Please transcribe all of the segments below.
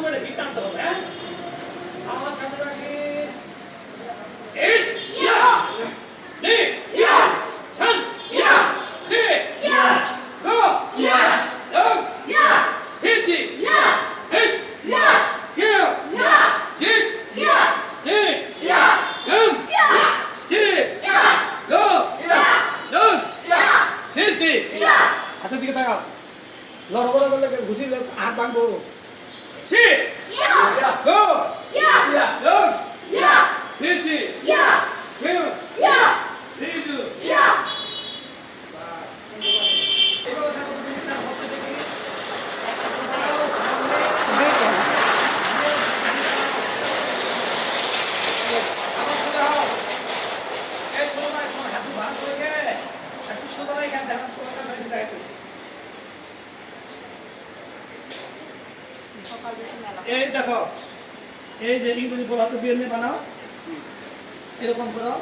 সময় হিট আনতে হবে হ্যাঁ আমার সামনে রাখি ইস ইয়া নি ইয়া শান ইয়া সি ইয়া গো ইয়া দগ ইয়া হিচি ইয়া হিচ ইয়া ইয়া ইয়া হিচ ইয়া নি ইয়া গম ইয়া সি ইয়া গো ইয়া দগ ইয়া হিচি ইয়া হাতের দিকে তাকাও লড়বড় করলে ঘুষিলে হাত ভাঙবো সি ইয়া গো ইয়া দগ ইয়া হিচি ইয়া গম ইয়া হিচু ইয়া এই দেখো এই যে ইংরেজি বলা তো বিয়ে বানাও এরকম করো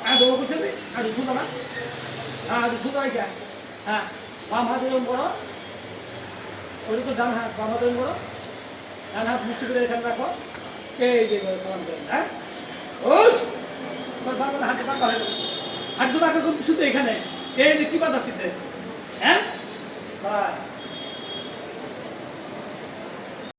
আদৌ বুঝলি আদৌ শুধু না হ্যাঁ আদৌ শুধু হ্যাঁ বাম হাত এরকম করো ওই তো ডান হাত বাম হাত এরকম করো ডান হাত মিষ্টি করে এখানে রাখো এই যে সালাম করেন হ্যাঁ ওই হাত পাকা হয়ে হাত দুটো শুধু এখানে এই যে কি বাধা শীতে হ্যাঁ বাস